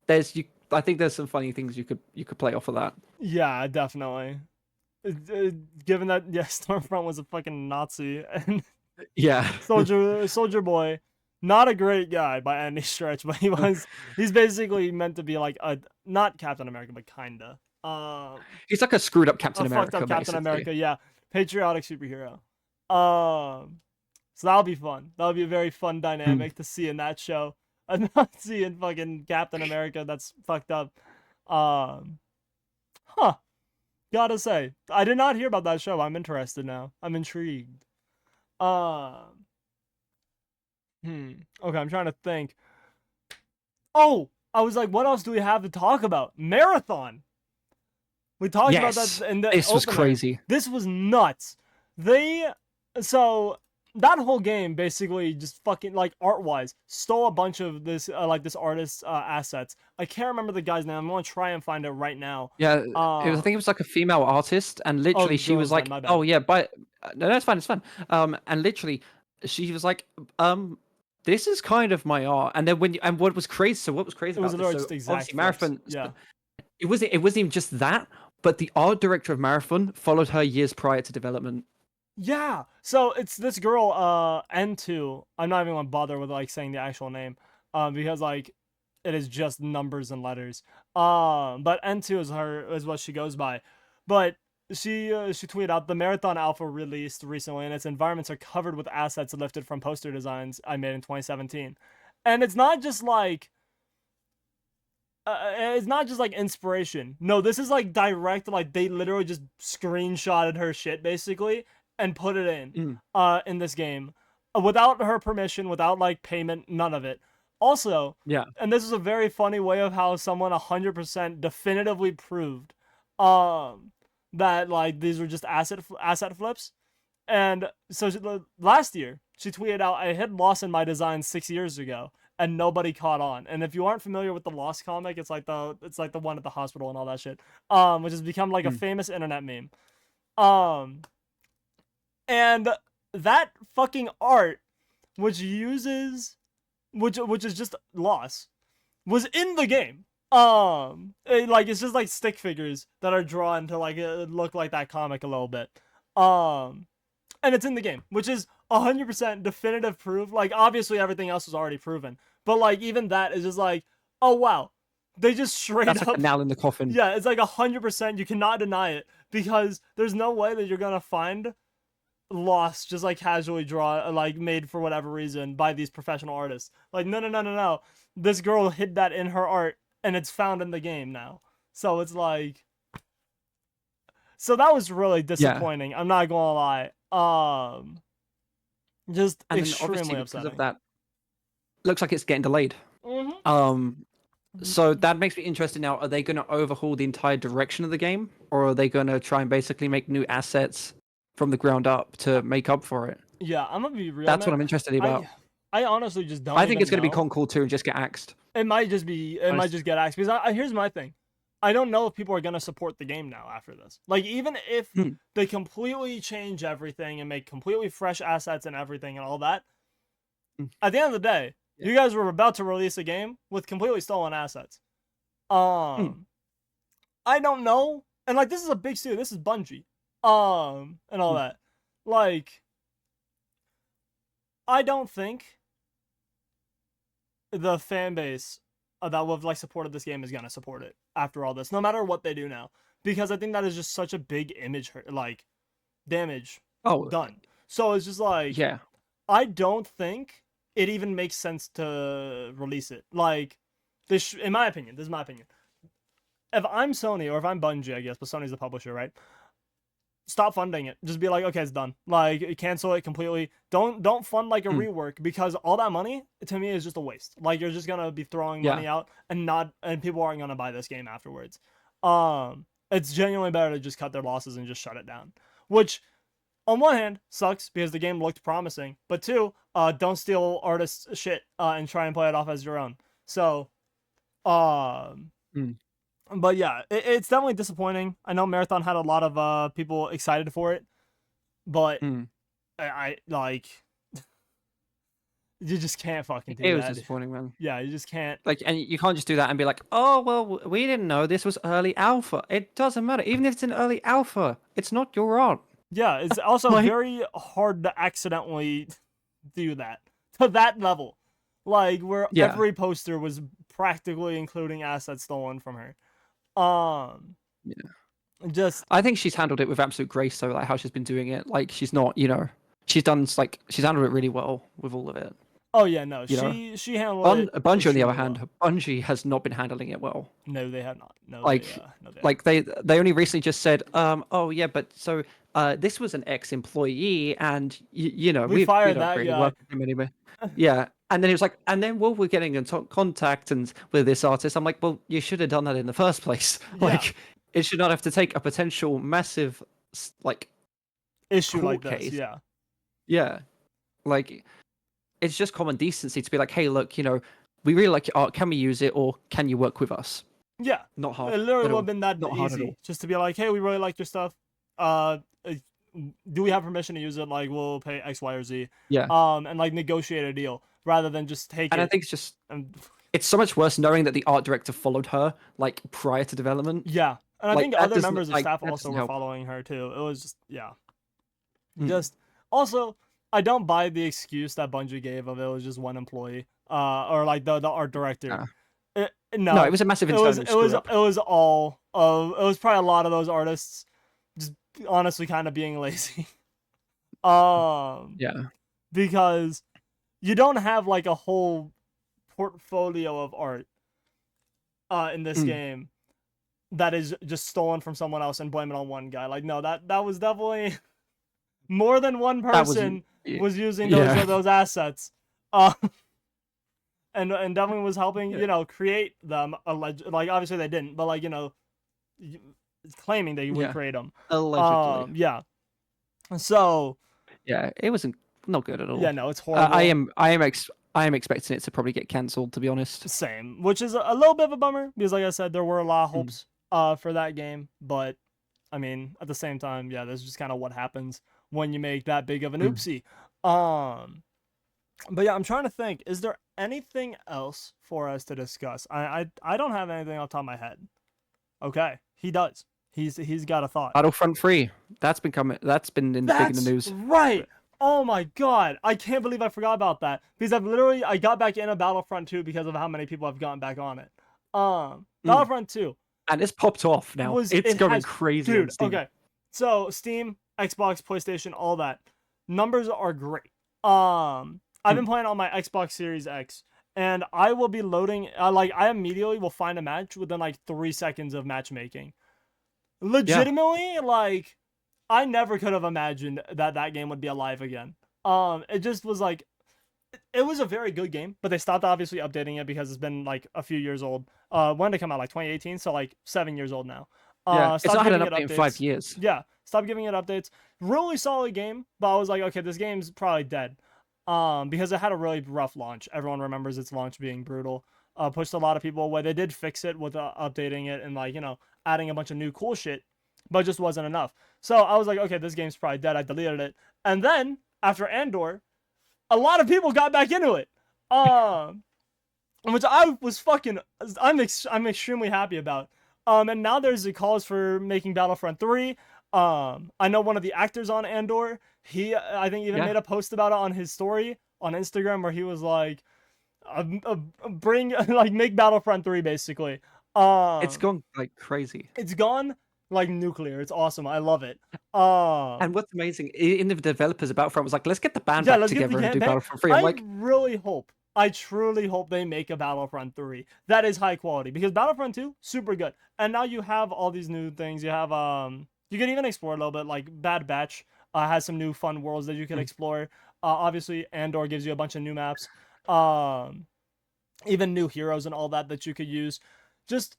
there's you, I think there's some funny things you could play off of that. Yeah, definitely. Given that, yeah, Stormfront was a fucking Nazi and Yeah, Soldier Boy, not a great guy by any stretch, but he's basically meant to be like a not Captain America, but kinda. he's like a screwed up A Captain fucked up America, Captain basically. America, yeah. Patriotic superhero. So that'll be fun. That'll be a very fun Hmm. dynamic to see in that show. I'm not seeing fucking Captain America that's fucked up. Um, huh. Gotta say, I did not hear about that show. I'm interested now. I'm intrigued. Um, Okay, I'm trying to think. Oh, I was like, what else do we have to talk about? Marathon. We talked about that Yes, in the this was opener. crazy. This was nuts. They so that whole game basically just fucking like art wise stole a bunch of this like this artist's assets. I can't remember the guy's name. I'm gonna try and find it right now. Yeah, it was. I think it was like a female artist, and Oh, literally she was girls then. like, My bad. "Oh yeah, but no, that's fine, it's fine." And literally she was like, this is kind of my art." And then and what was crazy? So what was crazy It was about this? literally So just exact obviously flips. Marathon. Yeah. It wasn't even just that, but the art director of Marathon followed her years prior to development. Yeah. So it's this girl, N2. I'm not even gonna bother with like saying the actual name, because like it is just numbers and letters. But N2 is what she goes by. But she tweeted out the Marathon Alpha released recently, and its environments are covered with assets lifted from poster designs I made in 2017. And it's not just like inspiration. No, this is like direct. Like they literally just screenshotted her shit basically and put it Mm, in this game without her permission, without like payment, none of it. Also, yeah, and this is a very funny way of how someone 100% definitively proved um that like these were just asset flips. And so last year, she tweeted out, I hid Lost in my design 6 years ago, and nobody caught on. And if you aren't familiar with the Lost comic, it's like the one at the hospital and all that shit. Which has become like a mm, famous internet meme. Um, and that fucking art, which uses which is just Lost, was in the game. It's just like stick figures that are drawn to like look like that comic a little bit. Um, and it's in the game, which is 100% definitive proof. Like, obviously, everything else was already proven, but like, even that is just like, oh wow, they just straight that's like a up, nail in the coffin. yeah, it's like 100%. You cannot deny it because there's no way that you're gonna find Lost just like casually draw like made for whatever reason by these professional artists. Like, no, no, no, no, no. This girl hid that in her art, and it's found in the game now. So it's like, so that was really Yeah, disappointing. I'm not gonna lie. Just and then obviously extremely because of upsetting. that, looks like it's getting delayed. Mm-hmm. Um, So that makes me interested now. Are they going to overhaul the entire direction of the game, or are they going to try and basically make new assets from the ground up to make up for it? Yeah, I'm gonna be real, That's what man. I'm interested I about. I honestly just don't I think even it's going to be know. Concord 2 and just get axed. It might just get axed because here's my thing. I don't know if people are gonna support the game now after this. Like, even if Hmm, they completely change everything and make completely fresh assets and everything and all that, hmm, at the end of the day, yeah. you guys were about to release a game with completely stolen assets. Hmm, Um, I don't know. And like, this is a big studio. This is Bungie. and all Mm. that. Like, I don't think the fan base that would have like supported this game is gonna support it after all this, no matter what they do now, because I think that is just such a big image like damage Oh, done. So it's just like yeah. I don't think it even makes sense to release it. Like this, in my opinion, this is my opinion. If I'm Sony or if I'm Bungie, I guess, but Sony's the publisher, right? Stop funding it. Just be like, okay, it's done. Like, cancel it completely. Don't fund like a Mm. rework, because all that money to me is just a waste. Like, you're just gonna be throwing Yeah. money out and people aren't gonna buy this game afterwards. It's genuinely better to just cut their losses and just shut it down. Which, on one hand, sucks because the game looked promising, but two, don't steal artists' shit and try and play it off as your own. So, um, Mm. but yeah, it's definitely disappointing. I know Marathon had a lot of people excited for it, but Mm. I like you just can't fucking do It was that. disappointing, man. Yeah, you just can't. Like, and you can't just do that and be like, oh, well, we didn't know this was early alpha. It doesn't matter. Even if it's an early alpha, it's not your art. Yeah, it's also Like, very hard to accidentally do that to that level, like where yeah. every poster was practically including assets stolen from her. Yeah. Just I think she's handled it with absolute grace, though, like how she's been doing it. Like, she's not, you know, she's done, like, she's handled it really well with all of it. oh yeah, no, You know, she handled it. Bungie, on the other extremely hand, well. Bungie has not been handling it well. No, they have not. No, Like, no, they like they only recently just said, oh yeah, but so this was an ex-employee, and you know, we we fired don't that really guy. work with him anymore. Yeah, and then he was like, and then we're getting in contact and with this artist. I'm like, well, you should have done that in the first place. Yeah. Like, it should not have to take a potential massive like Issue like court this. case. Yeah. Yeah, like it's just common decency to be like, hey, look, you know, we really like your art. Can we use it, or can you work with us? Yeah. Not hard It literally at would all. have been that Not hard at easy. all. Just to be like, hey, we really like your stuff. Do we have permission to use it? Like, we'll pay X, Y, or Z. Yeah. And like negotiate a deal rather than just take And it. I think it's just And it's so much worse knowing that the art director followed her like prior to development. yeah. And I Like think that other doesn't members of like staff that also doesn't were help. following her too. It was just, yeah. Mm. Just also, I don't buy the excuse that Bungie gave of it was just one employee. Or like the art director. No, No, it was a massive internal screw up. it was all of it was probably a lot of those artists just honestly kind of being lazy. Yeah. Because you don't have like a whole portfolio of art in this game that is just stolen from someone else and blame it on one guy. Like, no, that was definitely more than one person was using those assets. And definitely was helping, you know, create them. Like, obviously they didn't, but like, you know, claiming they would create them. Allegedly. Yeah. So. Yeah, it wasn't not good at all. Yeah, no, it's horrible. I am expecting it to probably get cancelled, to be honest. Same, which is a little bit of a bummer because, like I said, there were a lot of hopes for that game, but I mean, at the same time, yeah, this is just kind of what happens when you make that big of an oopsie. But yeah, I'm trying to think. Is there anything else for us to discuss? I don't have anything off the top of my head. Okay, he does. He's got a thought. Battlefront 3. That's been big in the news. Right. Oh my god. I can't believe I forgot about that. Because I got back into Battlefront 2 because of how many people have gotten back on it. Battlefront 2. And it's popped off now. It's going crazy. Dude, okay. So Steam, Xbox, PlayStation, all that. Numbers are great. I've been playing on my Xbox Series X. And I will be loading I immediately will find a match within like 3 seconds of matchmaking. Legitimately, like, I never could have imagined that game would be alive again. It just was like, it was a very good game, but they stopped obviously updating it because it's been like a few years old. When did it come out? Like 2018, so like 7 years old now. Yeah, it's not had an update in 5 years. Yeah, stop giving it updates. Really solid game, but I was like, okay, this game's probably dead. Because it had a really rough launch. Everyone remembers its launch being brutal. Pushed a lot of people away. They did fix it with updating it and, like, you know, adding a bunch of new cool shit, but it just wasn't enough. So I was like, okay, this game's probably dead. I deleted it. And then after Andor, a lot of people got back into it. Which I was fucking, I'm extremely happy about. And now there's the calls for making Battlefront 3. I know one of the actors on Andor. He, I think, even Yeah. made a post about it on his story on Instagram where he was like, "Bring like make Battlefront 3 basically." It's Um, gone like crazy. it's gone like nuclear. It's awesome. I love it. And what's amazing in the developers of Battlefront was like, let's get the band Yeah, back let's get the together and do campaign. Battlefront 3. I'm I like, really hope, I truly hope they make a Battlefront 3 that is high quality because Battlefront 2 super good. And now you have all these new things. You have you can even explore a little bit like Bad Batch has some new fun worlds that you can mm, explore. Obviously Andor gives you a bunch of new maps. Um even new heroes and all that that you could use. Just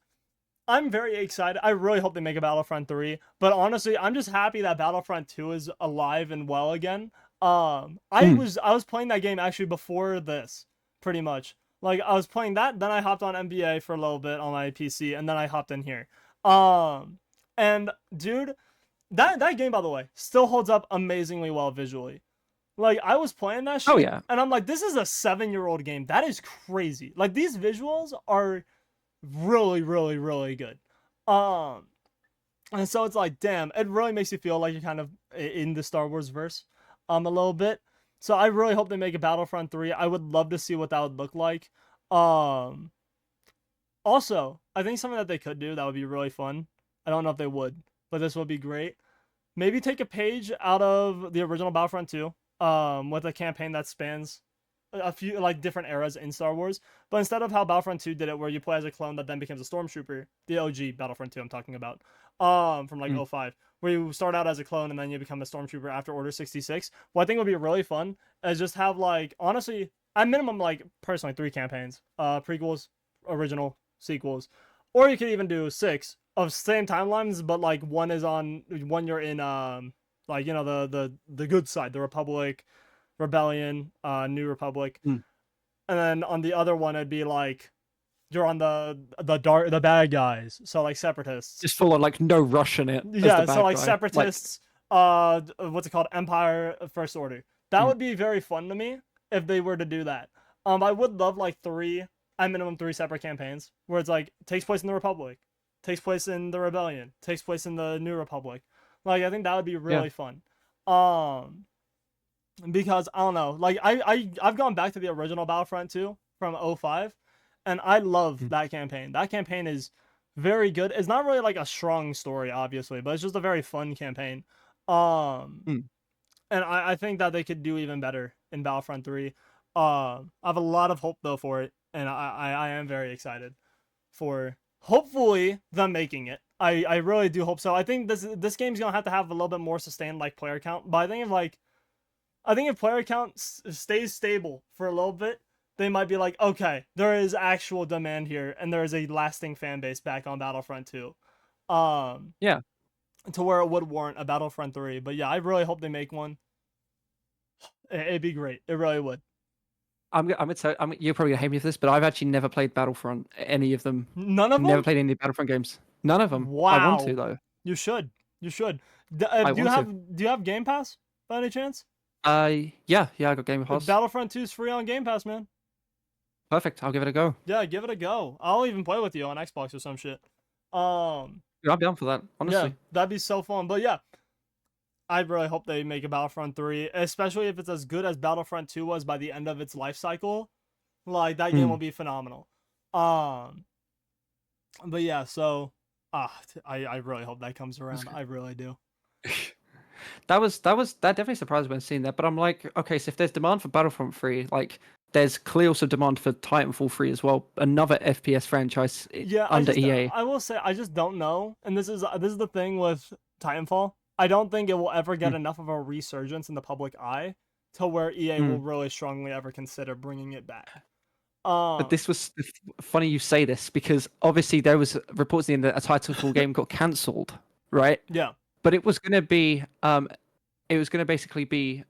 I'm very excited. I really hope they make a Battlefront 3. But honestly, I'm just happy that Battlefront 2 is alive and well again. mm, I was playing that game actually before this, pretty much. Like I was playing that, then I hopped on NBA for a little bit on my PC, and then I hopped in here. Um, and dude, that game by the way still holds up amazingly well visually. Like I was playing that oh shit, yeah. and I'm like, this is a 7-year-old game. That is crazy. Like these visuals are really, really, really good. Um, and so it's like, damn, it really makes you feel like you're kind of in the Star Wars verse, a little bit. So I really hope they make a Battlefront 3. I would love to see what that would look like. Um, Also, I think something that they could do that would be really fun. I don't know if they would, but this would be great. Maybe take a page out of the original Battlefront 2, with a campaign that spans a few like different eras in Star Wars. But instead of how Battlefront 2 did it, where you play as a clone that then becomes a stormtrooper, the OG Battlefront 2 I'm talking about, from like Mm. '05, where you start out as a clone and then you become a stormtrooper after Order 66. What I think would be really fun is just have like honestly, at minimum like personally 3 campaigns, prequels, original, sequels, or you could even do 6 of same timelines, but like one you're in like you know the good side, the Republic, Rebellion, New Republic, Mm. and then on the other one it'd be like you're on the bad guys, so like separatists. Just full on like no rush in it as the Yeah, so bad like guy. Like, separatists, what's it called, Empire, First Order. That mm, would be very fun to me if they were to do that. I would love like at minimum 3 separate campaigns where it's like takes place in the Republic, takes place in the Rebellion, takes place in the New Republic. Like I think that would be yeah. really fun. Um, because I don't know, like I've gone back to the original Battlefront 2 from '05, and I love Mm, that campaign. That campaign is very good. It's not really like a strong story, obviously, but it's just a very fun campaign. Um, mm. and I think that they could do even better in Battlefront 3. I have a lot of hope though for it, and I am very excited for hopefully them making it. I really do hope so. I think this game's gonna have to have a little bit more sustained like player count, but I think if player count stays stable for a little bit, they might be like, okay, there is actual demand here, and there is a lasting fan base back on Battlefront 2, um, Yeah. to where it would warrant a Battlefront 3. But yeah, I really hope they make one. It'd be great. It really would. I'm gonna tell. You're probably gonna hate me for this, but I've actually never played Battlefront, any of them. None of Never them? played any Battlefront games. None of them. I want to Wow. though. You should. You should. I want to. Do you have Game Pass by any chance? Yeah, yeah. I got Game Pass. Battlefront 2 is free on Game Pass, man. Perfect. I'll give it a go. Yeah, give it a go. I'll even play with you on Xbox or some shit. Um, Yeah, I'm down for that. yeah, Honestly. that'd be so fun. But yeah, I really hope they make a Battlefront 3, especially if it's as good as Battlefront 2 was by the end of its life cycle. Like that game Mm. will be phenomenal. Um, but yeah, so I really hope that comes around. I really do. That definitely surprised me when seeing that. But I'm like, okay, so if there's demand for Battlefront 3, like there's clearly also demand for Titanfall 3 as well, another FPS franchise Yeah, under EA. I will say I just don't know, and this is the thing with Titanfall. I don't think it will ever get Mm, enough of a resurgence in the public eye to where EA will mm. really strongly ever consider bringing it back. But this was funny you say this because obviously there was reports in that a Titanfall game got cancelled, right? Yeah. But it was gonna basically be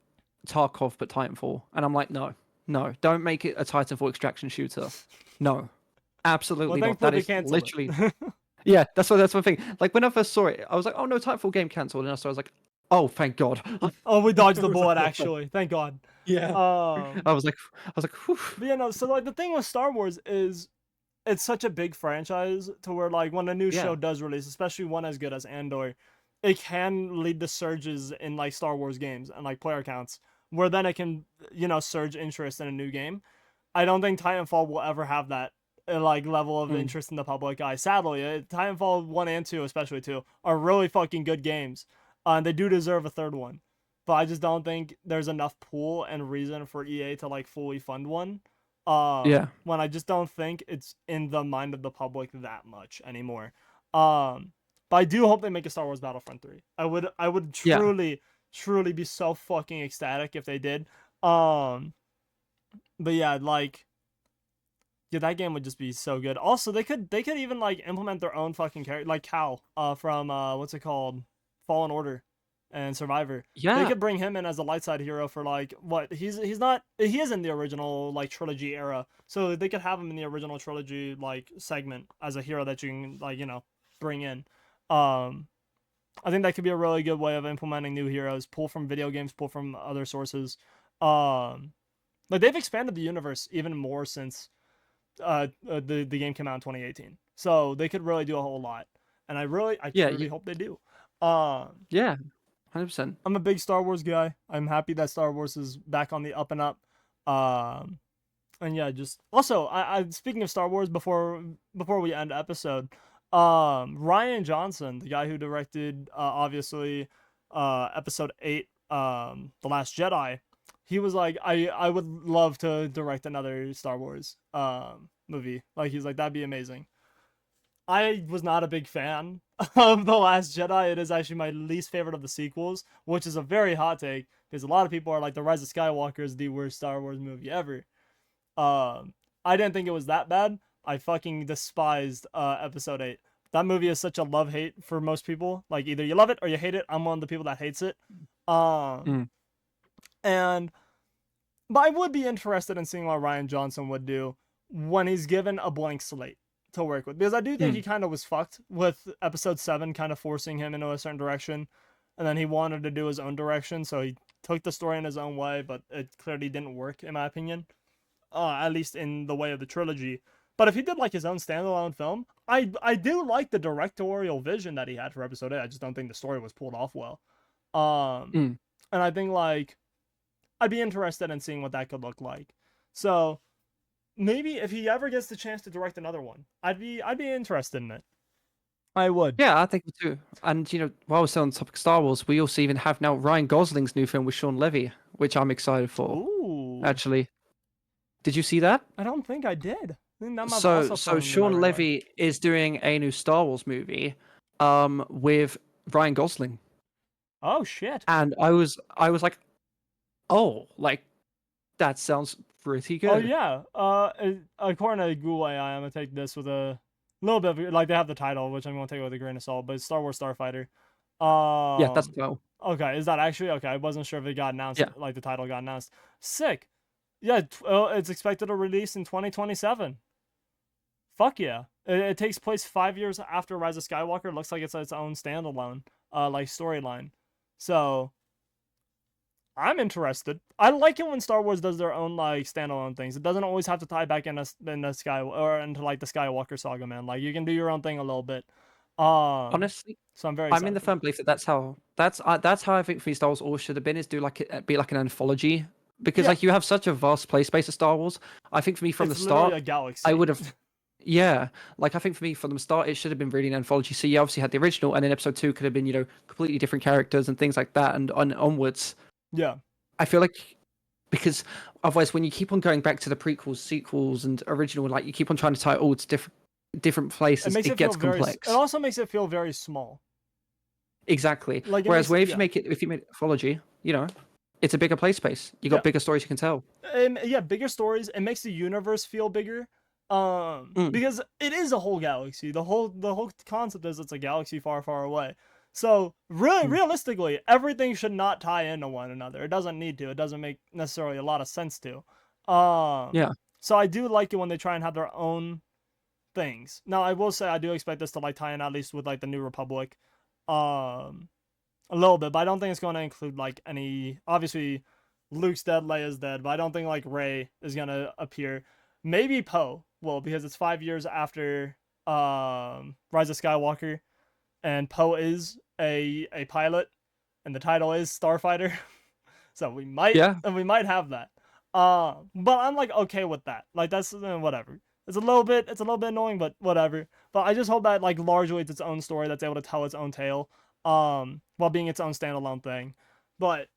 Tarkov but Titanfall, and I'm like, no, no, don't make it a Titanfall extraction shooter. No, Well, absolutely not. thankfully That they is canceled literally it. yeah. That's one thing. Like when I first saw it, I was like, oh no, Titanfall game cancelled, and I was like, oh thank God. Oh, we dodged I the was like, bullet "Oh, thank-" actually. Thank God. yeah. Um, I was like, whew. but yeah, no. So like the thing with Star Wars is it's such a big franchise to where like when a new Yeah. show does release, especially one as good as Andor, it can lead to surges in like Star Wars games and like player counts, where then it can surge interest in a new game. I don't think Titanfall will ever have that like level of Mm. interest in the public eye. Sadly, Titanfall 1 and 2, especially 2, are really fucking good games. And they do deserve a third one. But I just don't think there's enough pool and reason for EA to like fully fund one. Yeah. When I just don't think it's in the mind of the public that much anymore. Um, but I do hope they make a Star Wars Battlefront 3. I would Yeah. truly be so fucking ecstatic if they did. Um, but yeah, like yeah, that game would just be so good. Also, they could even like implement their own fucking character, like Cal, from what's it called, Fallen Order, and Survivor. They Yeah. could bring him in as a light side hero for like what he is in the original like trilogy era, so they could have him in the original trilogy like segment as a hero that you can like bring in. Um, I think that could be a really good way of implementing new heroes, pull from video games, pull from other sources. Um, like they've expanded the universe even more since the game came out in 2018. So they could really do a whole lot, and I Yeah. truly hope they do. Um, Yeah. 100%. I'm a big Star Wars guy. I'm happy that Star Wars is back on the up and up. Um, and yeah, just also I speaking of Star Wars before we end the episode, Ryan Johnson, the guy who directed obviously episode 8, The Last Jedi, he was like, I would love to direct another Star Wars movie. Like he's like, that'd be amazing. I was not a big fan of The Last Jedi. It is actually my least favorite of the sequels, which is a very hot take because a lot of people are like, The Rise of Skywalker is the worst Star Wars movie ever. Um, I didn't think it was that bad. I fucking despised episode 8. That movie is such a love hate for most people. Like either you love it or you hate it. I'm one of the people that hates it. Um, Mm. and but I would be interested in seeing what Ryan Johnson would do when he's given a blank slate to work with, because I do think he Mm. kind of was fucked with episode 7, kind of forcing him into a certain direction, and then he wanted to do his own direction, so he took the story in his own way, but it clearly didn't work in my opinion, at least in the way of the trilogy. But if he did like his own standalone film, I do like the directorial vision that he had for episode 8. I just don't think the story was pulled off well. Um, Mm. and I think like I'd be interested in seeing what that could look like. So maybe if he ever gets the chance to direct another one, I'd be interested in it. I would. Yeah, I think so too. And while we're still on the topic of Star Wars, we also even have now Ryan Gosling's new film with Sean Levy, which I'm excited for. Ooh, Actually, did you see that? I don't think I did. I think that might have So, also so fallen into my Sean radar. Levy is doing a new Star Wars movie, with Ryan Gosling, Oh shit. and I was like, oh, like that sounds pretty Oh good. yeah. According to Google AI, I'm gonna take this with a little bit of, like they have the title, which I'm gonna take with a grain of salt, but it's Star Wars Starfighter. Yeah, that's Um. well. Okay, is that actually okay? I wasn't sure if it got announced, Yeah. like the title got announced. Sick. Yeah, it's expected to release in 2027. Fuck yeah. It takes place 5 years after Rise of Skywalker. It looks like it's its own standalone, like storyline. So I'm interested. I like it when Star Wars does their own like standalone things. It doesn't always have to tie back in the Sky or into like the Skywalker saga, man. Like you can do your own thing a little bit. Honestly, So I'm very I'm in excited the for that. firm belief that that's how I think Free Star Wars always should have been, is do like be like an anthology, because Yeah, like you have such a vast play space of Star Wars. I think for me from the it's literally start, a I galaxy. would have. Yeah, like I think for me from the start, it should have been really an anthology. So you obviously had the original, and then episode 2 could have been completely different characters and things like that, and onwards. Yeah, I feel like, because otherwise, when you keep on going back to the prequels, sequels, and original, like you keep on trying to tie it all to different it places, makes it it feel gets very. It complex. also makes it feel very small. Exactly. Like it Whereas makes it. where Yeah. if you made it anthology, it's a bigger play space. You Yeah. got bigger stories you can tell. Yeah, bigger stories. It makes the universe feel bigger. Mm, Because it is a whole galaxy. The whole concept is it's a galaxy far, far away. So really, mm. realistically, everything should not tie into one another. It doesn't need to. It doesn't make necessarily a lot of sense to. Um, Yeah. so I do like it when they try and have their own things. Now I will say I do expect this to like tie in at least with like the New Republic, um, a little bit, but I don't think it's going to include like any. Obviously, Luke's dead, Leia's dead, but I don't think like Rey is gonna appear. Maybe Poe will, because it's 5 years after Rise of Skywalker, and Poe is a pilot, and the title is Starfighter. So we Yeah. might have that. But I'm like okay with that. Like that's whatever. It's a little bit annoying, but whatever. But I just hope that like largely it's its own story that's able to tell its own tale, while being its own standalone thing. But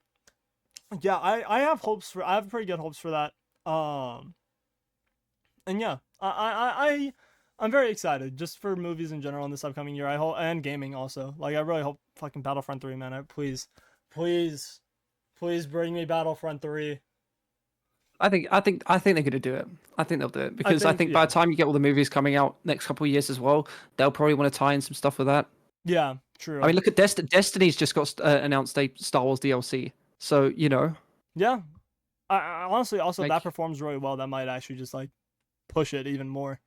yeah, I have hopes for I have pretty good hopes for that. And yeah, I'm very excited just for movies in general in this upcoming year. I hope and gaming also. Like I really hope fucking Battlefront 3, man. Please, please, please bring me Battlefront 3. I think they're gonna do it. I think they'll do it because I think by Yeah. the time you get all the movies coming out next couple of years as well, they'll probably want to tie in some stuff with that. Yeah, I true. mean, look at Destiny's just got announced a Star Wars DLC, so Yeah. I honestly also if that like, performs really well, that might actually just like push it even more.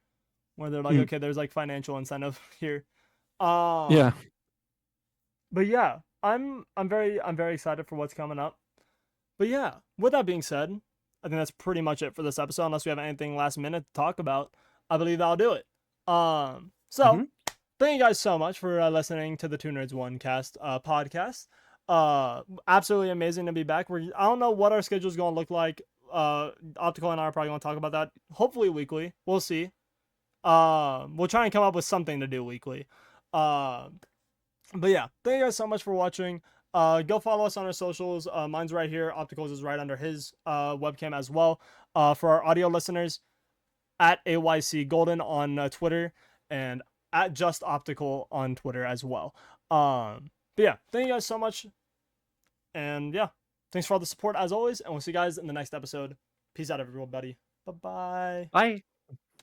Where they're like, mm, okay, there's like financial incentive here. yeah. But yeah, I'm very excited for what's coming up. But yeah, with that being said, I think that's pretty much it for this episode. Unless we have anything last minute to talk about, I believe that'll do it. So Hmm. thank you guys so much for listening to the Two Nerds One Cast podcast. Absolutely amazing to be back. I don't know what our schedule's gonna look like. Optical and I are probably gonna talk about that. Hopefully weekly. We'll see. We'll try and come up with something to do weekly. Uh, but yeah, thank you guys so much for watching. Go follow us on our socials. Mine's right here. Opticals is right under his webcam as well. For our audio listeners, at AYC Golden on Twitter and at Just Optical on Twitter as well. But yeah, thank you guys so much. And yeah, thanks for all the support as always. And we'll see you guys in the next episode. Peace out, everybody. Bye bye. Bye.